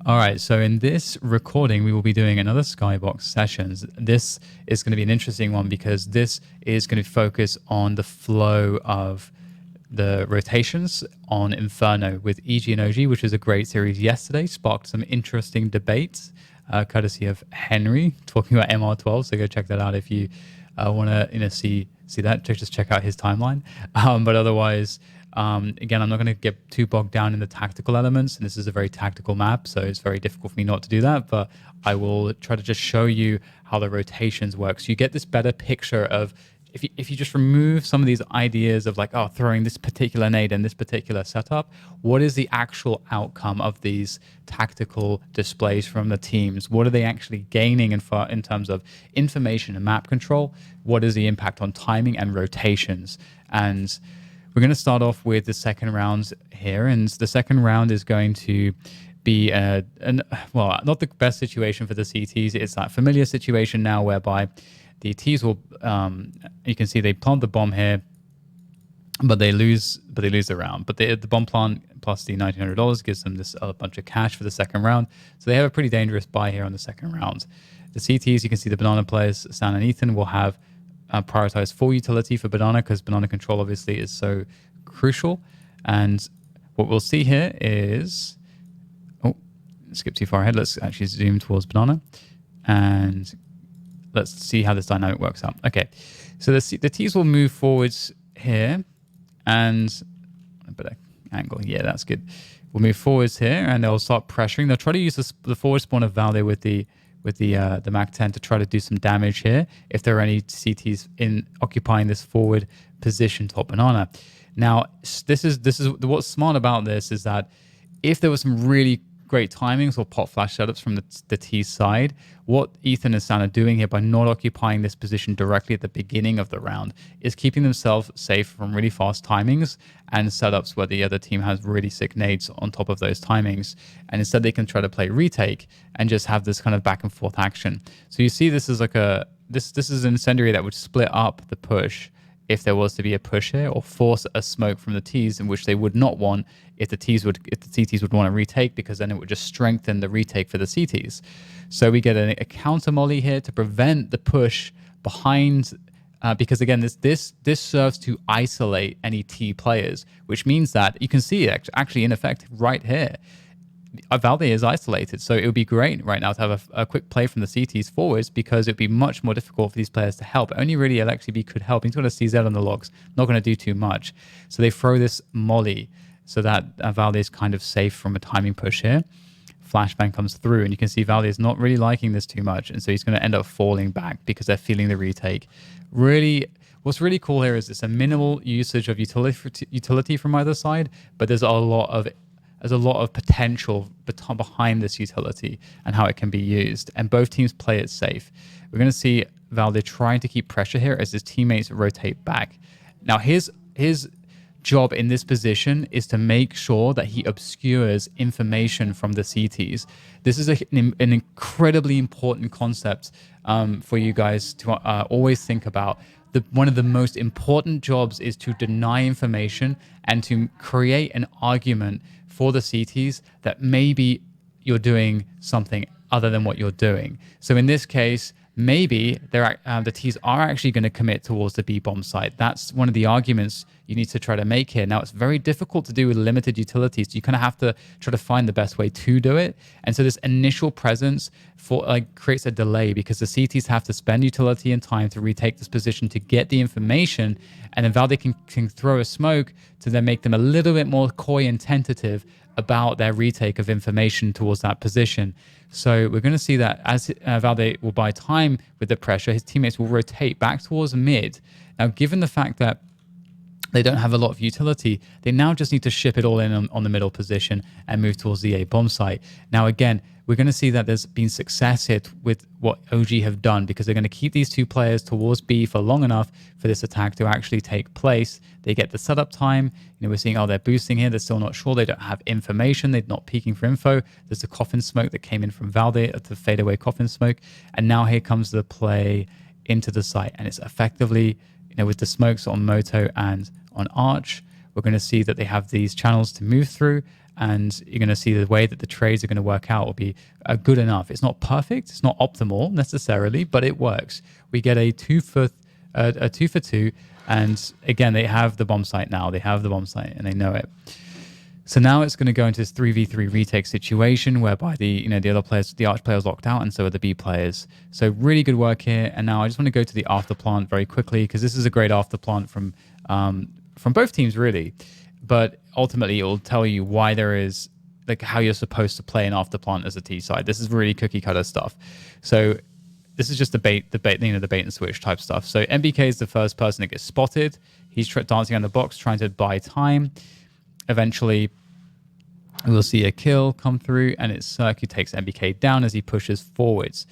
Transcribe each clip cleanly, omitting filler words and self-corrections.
All right, so in this recording, we will be doing another Skybox sessions. This is going to be an interesting one because this is going to focus on the flow of the rotations on Inferno with EG and OG, which is a great series yesterday, sparked some interesting debates, courtesy of Henry, talking about MR12, so go check that out if you want to see that, just check out his timeline. But otherwise, again, I'm not going to get too bogged down in the tactical elements, and this is a very tactical map, so it's very difficult for me not to do that, but I will try to just show you how the rotations work. So you get this better picture of, if you just remove some of these ideas of like, oh, throwing this particular nade in this particular setup, what is the actual outcome of these tactical displays from the teams? What are they actually gaining in terms of information and map control? What is the impact on timing and rotations? And we're going to start off with the second round here, and the second round is going to be well, not the best situation for the CTs. It's that familiar situation now whereby the Ts will, you can see they plant the bomb here, but they lose the round. But the bomb plant plus the $1,900 gives them this bunch of cash for the second round. So they have a pretty dangerous buy here on the second round. The CTs, you can see the banana players, Stan and Ethan, will have prioritized full utility for banana because banana control obviously is so crucial. And what we'll see here is, oh, skip too far ahead. Let's actually zoom towards banana and let's see how this dynamic works out. Okay, so the Ts will move forwards here, and a better angle. Yeah, that's good. We'll move forwards here, and they'll start pressuring. They'll try to use the forward spawn of Valde with the MAC-10 to try to do some damage here if there are any CTs in occupying this forward position top banana. Now, this is what's smart about this is that if there was some really great timings or pot flash setups from the T side, what Ethan and Stan are doing here by not occupying this position directly at the beginning of the round is keeping themselves safe from really fast timings and setups where the other team has really sick nades on top of those timings. And instead they can try to play retake and just have this kind of back and forth action. So you see this is like this is an incendiary that would split up the push if there was to be a push here, or force a smoke from the Ts, in which they would not want if the CTs would want to retake, because then it would just strengthen the retake for the CTs. So we get a counter molly here to prevent the push behind, because again, this serves to isolate any T players, which means that you can see it actually in effect right here. Valde is isolated, so it would be great right now to have a quick play from the CTs forwards, because it would be much more difficult for these players to help. Only really LXB could help. He's got a CZ on the logs, not going to do too much. So they throw this molly so that Valde is kind of safe from a timing push here. Flashbang comes through, and you can see Valde is not really liking this too much, and so he's going to end up falling back because they're feeling the retake. Really, what's really cool here is it's a minimal usage of utility from either side, but there's a lot of potential behind this utility and how it can be used. And both teams play it safe. We're going to see Valde trying to keep pressure here as his teammates rotate back. Now, his job in this position is to make sure that he obscures information from the CTs. This is an incredibly important concept for you guys to always think about. One of the most important jobs is to deny information and to create an argument for the CTs that maybe you're doing something other than what you're doing. So in this case, maybe the Ts are actually going to commit towards the B-bomb site. That's one of the arguments you need to try to make here. Now, it's very difficult to do with limited utilities. You kind of have to try to find the best way to do it. And so this initial presence creates a delay, because the CTs have to spend utility and time to retake this position to get the information. And then Valde can throw a smoke to then make them a little bit more coy and tentative about their retake of information towards that position. So we're going to see that as Valde will buy time with the pressure, his teammates will rotate back towards mid. Now, given the fact that they don't have a lot of utility, they now just need to ship it all in on the middle position and move towards the A bomb site. Now, again, we're going to see that there's been success here with what OG have done, because they're going to keep these two players towards B for long enough for this attack to actually take place. They get the setup time. We're seeing, they're boosting here. They're still not sure. They don't have information. They're not peeking for info. There's the coffin smoke that came in from Valde, the fadeaway coffin smoke. And now here comes the play into the site. And it's effectively, with the smokes on Moto and on Arch, we're going to see that they have these channels to move through, and you're going to see the way that the trades are going to work out will be good enough. It's not perfect, it's not optimal necessarily, but it works. We get a 2 for 2, and again, they have the bomb site now. They have the bomb site, and they know it. So now it's going to go into this 3v3 retake situation whereby the other players, the Arch players locked out, and so are the B players. So really good work here. And now I just want to go to the after plant very quickly, because this is a great after plant from both teams really. But ultimately, it will tell you why there is, like, how you're supposed to play an after plant as a T side. This is really cookie cutter stuff. So this is just the bait and switch type stuff. So MBK is the first person that gets spotted. He's dancing on the box, trying to buy time. Eventually, we'll see a kill come through, and it's Cirque who takes MBK down as he pushes forwards.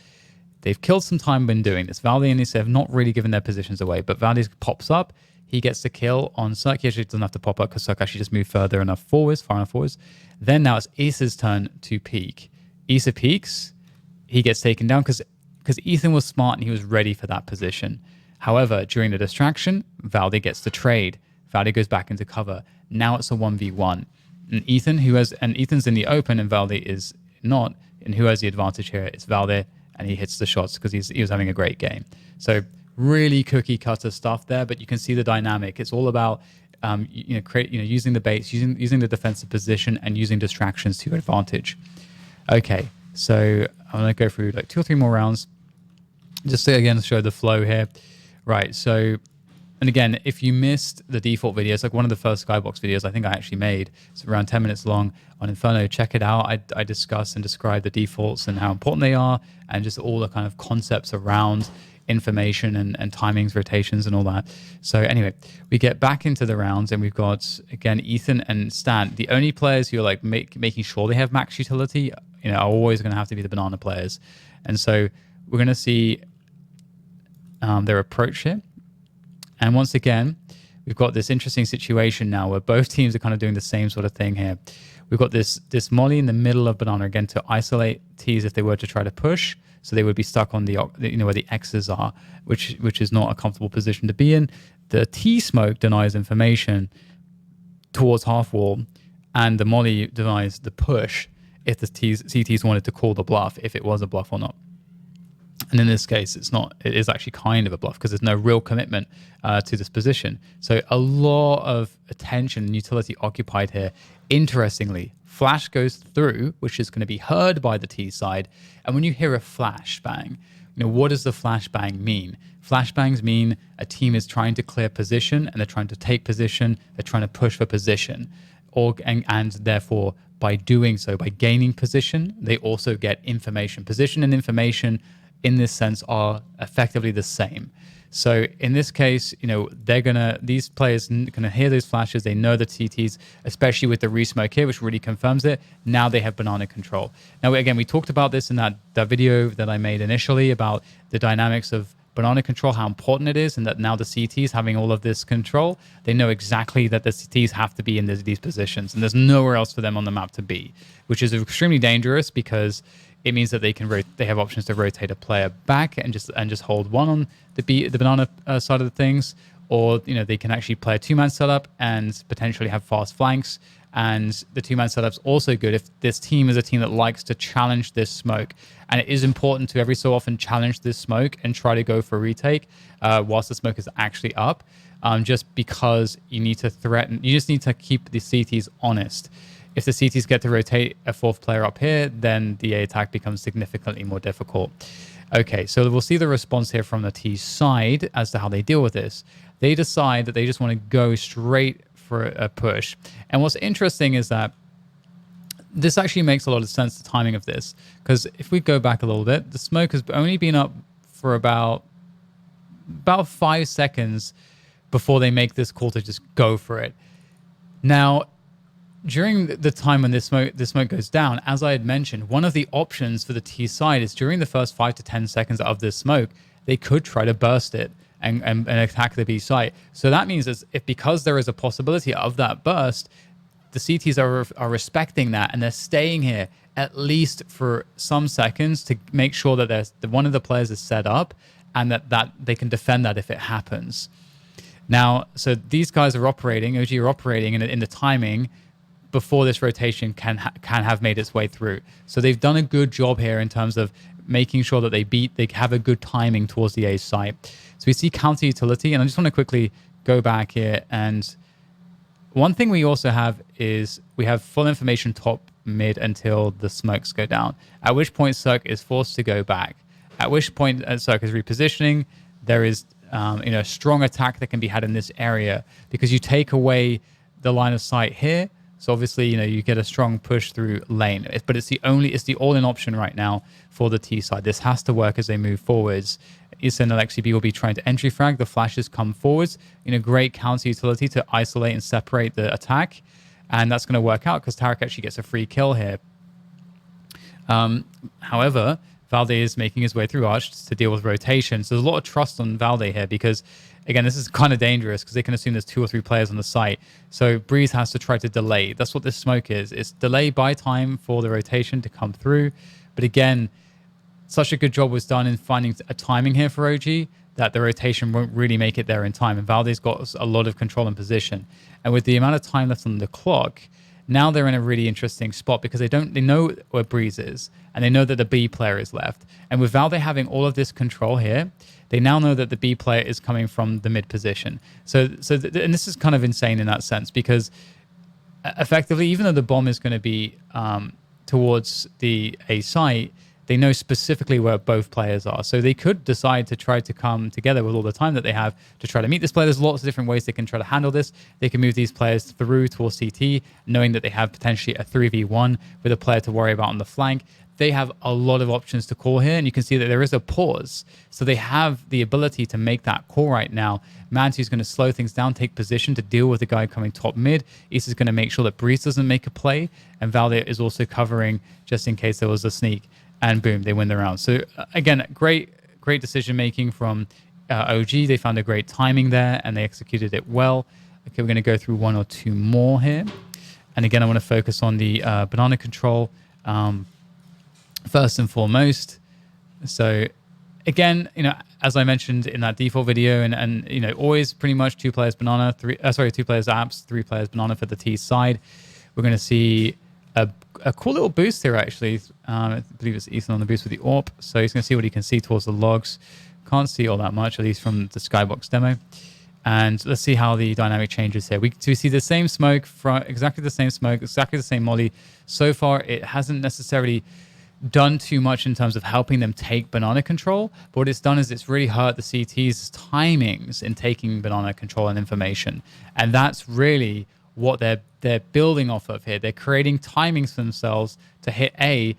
They've killed some time when doing this. Valdi and Issa have not really given their positions away, but Valdi pops up. He gets the kill on Cirque. He actually doesn't have to pop up because Cirque actually just moved far enough forwards. Then now it's Issa's turn to peek. Issa peeks. He gets taken down because Ethan was smart and he was ready for that position. However, during the distraction, Valdi gets the trade. Valdi goes back into cover. Now it's a 1v1. And Ethan's in the open and Valdi is not. And who has the advantage here? It's Valdi, and he hits the shots because he was having a great game. So really cookie cutter stuff there, but you can see the dynamic. It's all about using the baits, using the defensive position, and using distractions to your advantage. Okay, so I'm gonna go through like 2 or 3 more rounds, just to again show the flow here. Right, so. And again, if you missed the default video, it's like one of the first Skybox videos I think I actually made. It's around 10 minutes long on Inferno. Check it out. I discuss and describe the defaults and how important they are, and just all the kind of concepts around information and timings, rotations, and all that. So anyway, we get back into the rounds, and we've got, again, Ethan and Stan. The only players who are like making sure they have max utility, are always going to have to be the banana players. And so we're going to see their approach here. And once again, we've got this interesting situation now where both teams are kind of doing the same sort of thing here. We've got this molly in the middle of banana, again, to isolate T's if they were to try to push. So they would be stuck on the where the X's are, which is not a comfortable position to be in. The T smoke denies information towards half wall, and the molly denies the push if the CTs wanted to call the bluff, if it was a bluff or not. And in this case, it is actually kind of a bluff because there's no real commitment to this position. So a lot of attention and utility occupied here. Interestingly, flash goes through, which is going to be heard by the T side. And when you hear a flash bang, what does the flash bang mean? Flashbangs mean a team is trying to clear position, and they're trying to take position, they're trying to push for position. And therefore, by doing so, by gaining position, they also get information. Position and information in this sense are effectively the same. So in this case, these players gonna hear those flashes. They know the TTs, especially with the resmoke here, which really confirms it. Now they have banana control. Now, again, we talked about this in that video that I made initially about the dynamics of banana control, how important it is, and that now the CTs having all of this control, they know exactly that the CTs have to be in these positions, and there's nowhere else for them on the map to be, which is extremely dangerous because it means that they have options to rotate a player back and just hold one on the banana side of the things, or they can actually play a 2-man setup and potentially have fast flanks. And the 2-man setup's also good if this team is a team that likes to challenge this smoke. And it is important to every so often challenge this smoke and try to go for a retake whilst the smoke is actually up, just because you need to threaten. You just need to keep the CTs honest. If the CTs get to rotate a 4th player up here, then the A attack becomes significantly more difficult. Okay, so we'll see the response here from the T side as to how they deal with this. They decide that they just want to go straight for a push. And what's interesting is that this actually makes a lot of sense, the timing of this, because if we go back a little bit, the smoke has only been up for about 5 seconds before they make this call to just go for it. Now, during the time when this smoke goes down, as I had mentioned, one of the options for the T side is during the first 5 to 10 seconds of this smoke, they could try to burst it and attack the B site. So that means because there is a possibility of that burst, the CTs are respecting that, and they're staying here at least for some seconds to make sure that one of the players is set up and that they can defend that if it happens. Now, so these guys are operating, OG are operating in the timing before this rotation can have made its way through. So they've done a good job here in terms of making sure that they have a good timing towards the A site. So we see counter utility, and I just want to quickly go back here. And one thing we also have is we have full information top mid until the smokes go down, at which point Cirque is forced to go back, at which point Cirque is repositioning. There is strong attack that can be had in this area because you take away the line of sight here. So obviously, you get a strong push through lane, but it's the all-in option right now for the T side. This has to work as they move forwards. Issa and LXCB will be trying to entry frag. The flashes come forwards in a great counter utility to isolate and separate the attack. And that's going to work out because Tarek actually gets a free kill here. However, Valde is making his way through Arch to deal with rotation. So there's a lot of trust on Valde here because, again, this is kind of dangerous because they can assume there's 2 or 3 players on the site. So Breeze has to try to delay. That's what this smoke is. It's delay by time for the rotation to come through. But again, such a good job was done in finding a timing here for OG that the rotation won't really make it there in time. And Valde's got a lot of control and position. And with the amount of time left on the clock, now they're in a really interesting spot because they know where Breeze is and they know that the B player is left. And with Valde having all of this control here, they now know that the B player is coming from the mid position. And this is kind of insane in that sense because effectively, even though the bomb is going to be towards the A site, they know specifically where both players are. So they could decide to try to come together with all the time that they have to try to meet this player. There's lots of different ways they can try to handle this. They can move these players through towards CT, knowing that they have potentially a 3v1 with a player to worry about on the flank. They have a lot of options to call here, and you can see that there is a pause. So they have the ability to make that call right now. Mantu's going to slow things down, take position to deal with the guy coming top mid. Issa's going to make sure that Breeze doesn't make a play, and Valde is also covering just in case there was a sneak. And boom, they win the round. So again, great decision making from OG. They found a great timing there, and they executed it well. Okay, we're going to go through 1 or 2 more here. And again, I want to focus on the banana control. First and foremost. So again, as I mentioned in that default video, and always pretty much 2 players banana, 2 players apps, 3 players banana for the T side. We're going to see a cool little boost here actually. I believe it's Ethan on the boost with the AWP. So he's going to see what he can see towards the logs. Can't see all that much, at least from the Skybox demo. And let's see how the dynamic changes here. We see the same smoke, exactly the same smoke, exactly the same molly. So far, it hasn't necessarily done too much in terms of helping them take banana control, but what it's done is it's really hurt the CT's timings in taking banana control and information, and that's really what they're building off of here. They're creating timings for themselves to hit A,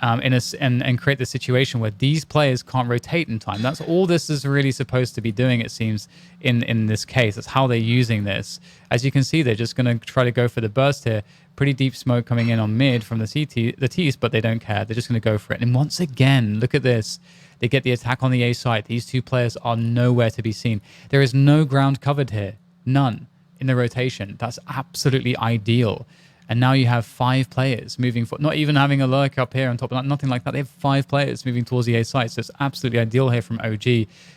and create the situation where these players can't rotate in time. That's all this is really supposed to be doing, it seems, in this case. That's how they're using this. As you can see, they're just going to try to go for the burst here. Pretty deep smoke coming in on mid from the T's, but they don't care. They're just going to go for it. And once again, look at this. They get the attack on the A side. These 2 players are nowhere to be seen. There is no ground covered here. None in the rotation. That's absolutely ideal. And now you have 5 players moving forward, not even having a lurk up here on top of that, nothing like that. They have 5 players moving towards the A site. So it's absolutely ideal here from OG.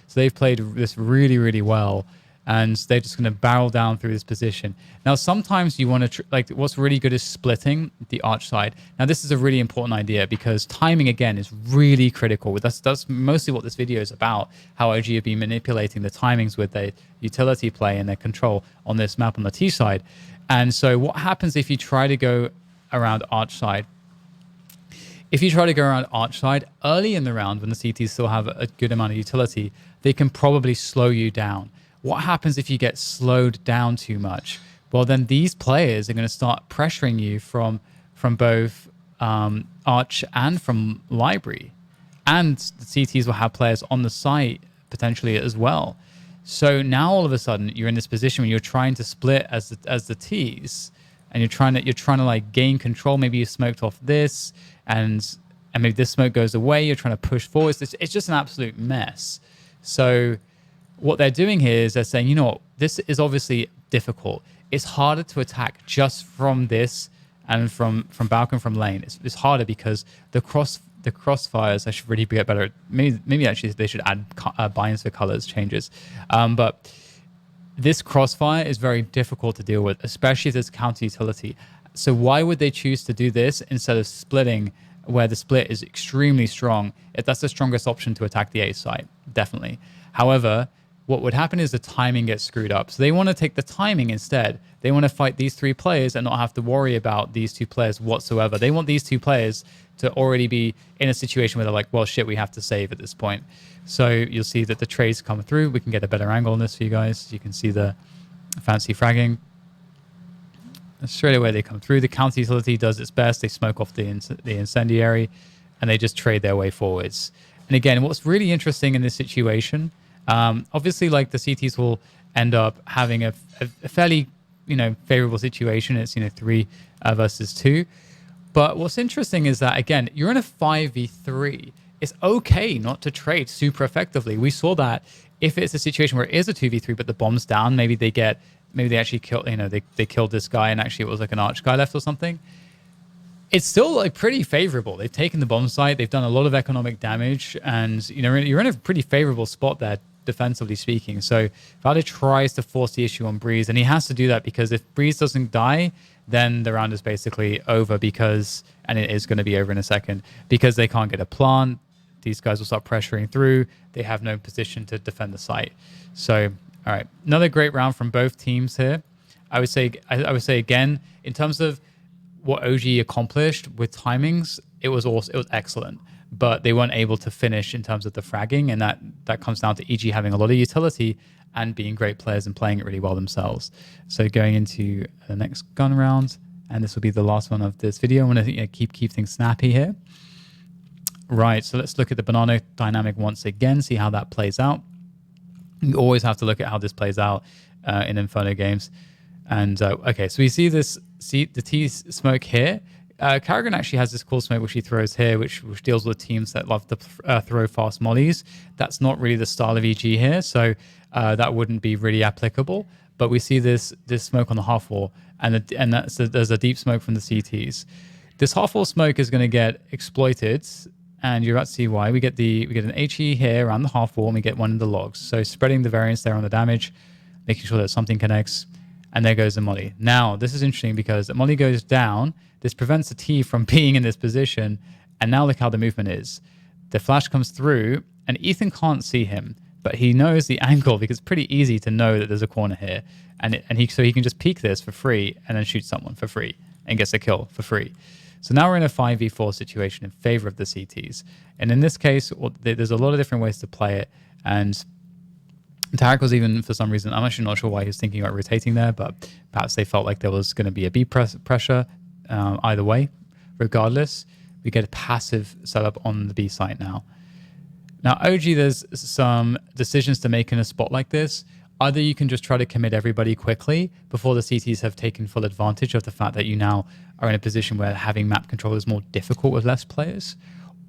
So they've played this really, really well. And they're just going to barrel down through this position. Now, sometimes you want to, what's really good is splitting the arch side. Now, this is a really important idea because timing, again, is really critical. That's mostly what this video is about, how OG have been manipulating the timings with their utility play and their control on this map on the T side. And so what happens if you try to go around arch side? If you try to go around arch side early in the round when the CTs still have a good amount of utility, they can probably slow you down. What happens if you get slowed down too much? Well, then these players are going to start pressuring you from both Arch and from Library. And the CTs will have players on the site potentially as well. So now all of a sudden you're in this position when you're trying to split as the T's, and you're trying to like gain control. Maybe you smoked off this, and maybe this smoke goes away. You're trying to push forward. It's just an absolute mess. So what they're doing here is they're saying, you know what, this is obviously difficult. It's harder to attack just from this and from balcony, from lane. It's harder because the crossfires, I should really get better. Maybe actually they should add buy-ins for colors changes. But This crossfire is very difficult to deal with, especially if there's counter utility. So why would they choose to do this instead of splitting, where the split is extremely strong? If that's the strongest option to attack the A site, definitely. However, what would happen is the timing gets screwed up. So they want to take the timing instead. They want to fight these 3 players and not have to worry about these 2 players whatsoever. They want these 2 players to already be in a situation where they're like, well, shit, we have to save at this point. So you'll see that the trades come through. We can get a better angle on this for you guys. You can see the fancy fragging. And straight away they come through. The counter utility does its best. They smoke off the incendiary and they just trade their way forwards. And again, what's really interesting in this situation, obviously, like the CTs will end up having a fairly, favorable situation. It's 3 versus 2. But what's interesting is that, again, you're in a 5v3. It's okay not to trade super effectively. We saw that if it's a situation where it is a 2v3, but the bomb's down, maybe they actually kill, they killed this guy and actually it was like an arch guy left or something. It's still like pretty favorable. They've taken the bomb site. They've done a lot of economic damage, and you're in a pretty favorable spot there, defensively speaking. So Valde tries to force the issue on Breeze, and he has to do that because if Breeze doesn't die, then the round is basically over and it is going to be over in a second, because they can't get a plant. These guys will start pressuring through. They have no position to defend the site. So, all right, another great round from both teams here. I would say again, in terms of what OG accomplished with timings, it was excellent, but they weren't able to finish in terms of the fragging, and that comes down to EG having a lot of utility and being great players and playing it really well themselves. So going into the next gun round, and this will be the last one of this video. I want to keep things snappy here. Right, so let's look at the banana dynamic once again, see how that plays out. You always have to look at how this plays out in Inferno games. And okay, so we see the T smoke here. Karrigan actually has this cool smoke which he throws here, which deals with teams that love to throw fast mollies. That's not really the style of EG here, so that wouldn't be really applicable. But we see this smoke on the half wall, and there's a deep smoke from the CTs. This half wall smoke is going to get exploited, and you're about to see why. We get an HE here around the half wall, and we get one in the logs. So spreading the variance there on the damage, making sure that something connects, and there goes the molly. Now, this is interesting because the molly goes down. This prevents the T from being in this position, and now look how the movement is. The flash comes through, and Ethan can't see him, but he knows the angle because it's pretty easy to know that there's a corner here, so he can just peek this for free and then shoot someone for free and gets a kill for free. So now we're in a 5v4 situation in favor of the CTs. And in this case, there's a lot of different ways to play it. And Tarek was even, for some reason, I'm actually not sure why he was thinking about rotating there, but perhaps they felt like there was going to be a B pressure either way. Regardless, we get a passive setup on the B site now. Now, OG, there's some decisions to make in a spot like this. Either you can just try to commit everybody quickly before the CTs have taken full advantage of the fact that you now are in a position where having map control is more difficult with less players,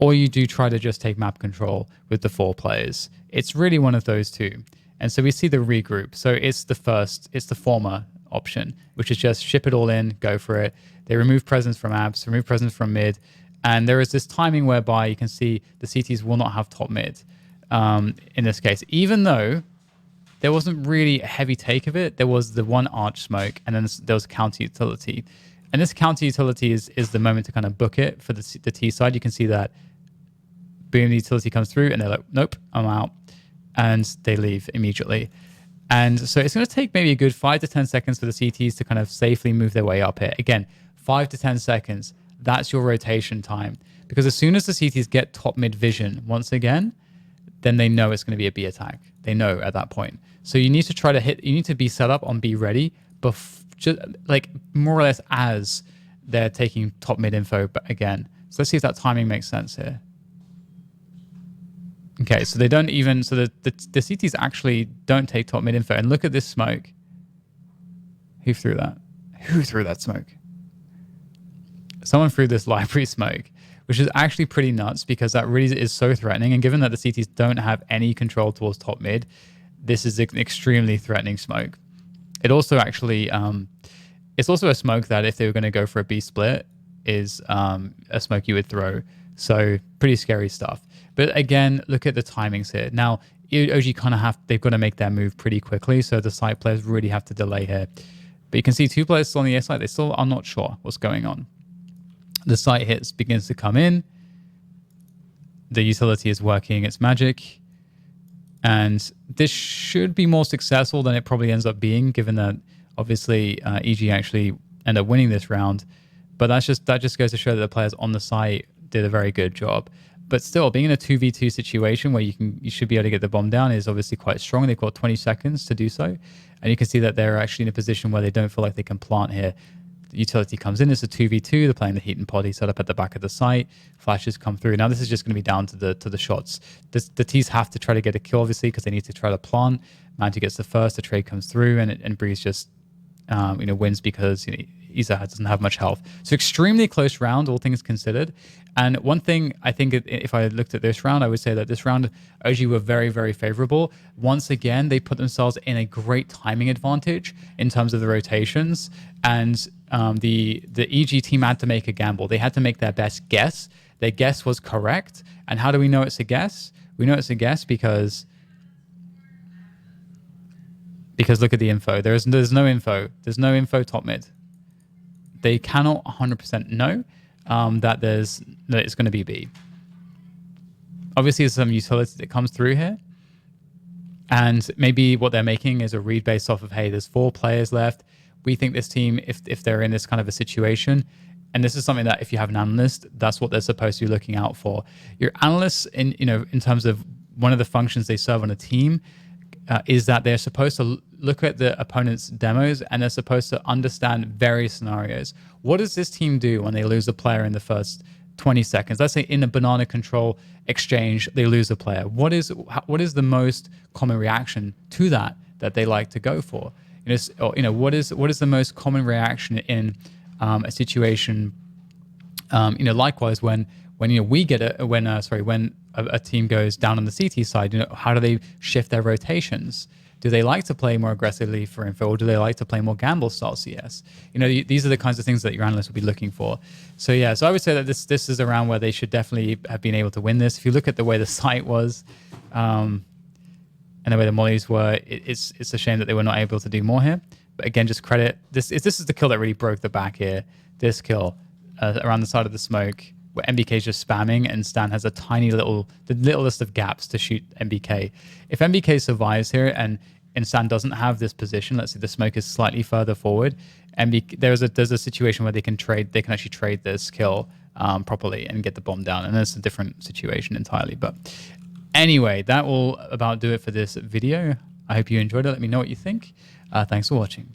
or you do try to just take map control with the 4 players. It's really one of those two. And so we see the regroup. So it's the former option, which is just ship it all in, go for it. They remove presence from abs, remove presence from mid, and there is this timing whereby you can see the CTs will not have top mid in this case, even though there wasn't really a heavy take of it. There was the one arch smoke, and then there was counter utility. And this counter utility is the moment to kind of book it for the T side. You can see that boom, the utility comes through, and they're like, nope, I'm out. And they leave immediately. And so it's going to take maybe a good 5 to 10 seconds for the CTs to kind of safely move their way up here. Again, 5 to 10 seconds, that's your rotation time. Because as soon as the CTs get top mid vision once again, then they know it's going to be a B attack. They know at that point. So you need to try to you need to be set up on B ready, just like more or less as they're taking top mid info again. So let's see if that timing makes sense here. Okay, so they don't even, so the CTs actually don't take top mid info. And look at this smoke. Who threw that? Who threw that smoke? Someone threw this library smoke, which is actually pretty nuts because that really is so threatening. And given that the CTs don't have any control towards top mid, this is an extremely threatening smoke. It also actually, it's also a smoke that if they were going to go for a B split is a smoke you would throw. So pretty scary stuff. But again, look at the timings here. Now, OG kind of they've got to make their move pretty quickly. So the side players really have to delay here. But you can see 2 players still on the A side. They still are not sure what's going on. The site hits begins to come in. The utility is working its magic. And this should be more successful than it probably ends up being, given that obviously EG actually end up winning this round. But that just goes to show that the players on the site did a very good job. But still, being in a 2v2 situation where you should be able to get the bomb down is obviously quite strong. They've got 20 seconds to do so. And you can see that they're actually in a position where they don't feel like they can plant here. The utility comes in, it's a 2v2, they're playing the heat and potty set up at the back of the site. Flashes come through. Now this is just going to be down to the shots. The T's have to try to get a kill, obviously, because they need to try to plant. Manti gets the first, the trade comes through, and Breeze just wins because Isa doesn't have much health. So extremely close round, all things considered. And one thing I think, if I looked at this round, I would say that this round OG were very, very favorable. Once again, they put themselves in a great timing advantage in terms of the rotations. And the EG team had to make a gamble. They had to make their best guess. Their guess was correct. And how do we know it's a guess? We know it's a guess because look at the info. There's no info. There's no info top mid. They cannot 100% know that it's going to be B. Obviously, there's some utility that comes through here. And maybe what they're making is a read based off of, hey, there's 4 players left. We think this team, if they're in this kind of a situation, and this is something that if you have an analyst, that's what they're supposed to be looking out for. Your analysts, in terms of one of the functions they serve on a team, is that they're supposed to look at the opponent's demos and they're supposed to understand various scenarios. What does this team do when they lose a player in the first 20 seconds? Let's say in a banana control exchange, they lose a player. What is the most common reaction to that they like to go for? What is the most common reaction in a situation? Likewise, when a team goes down on the CT side, how do they shift their rotations? Do they like to play more aggressively for info, or do they like to play more gamble style CS? These are the kinds of things that your analysts will be looking for. So yeah, so I would say that this is a round where they should definitely have been able to win this. If you look at the way the site was, and the way the mollies were, it's a shame that they were not able to do more here. But again, just credit this is the kill that really broke the back here. This kill around the side of the smoke, where MBK is just spamming and Stan has a tiny the littlest of gaps to shoot MBK. If MBK survives here and Stan doesn't have this position, let's say the smoke is slightly further forward, there's a situation where they can actually trade this kill properly and get the bomb down, and that's a different situation entirely. But anyway, that will about do it for this video. I hope you enjoyed it. Let me know what you think. Thanks for watching.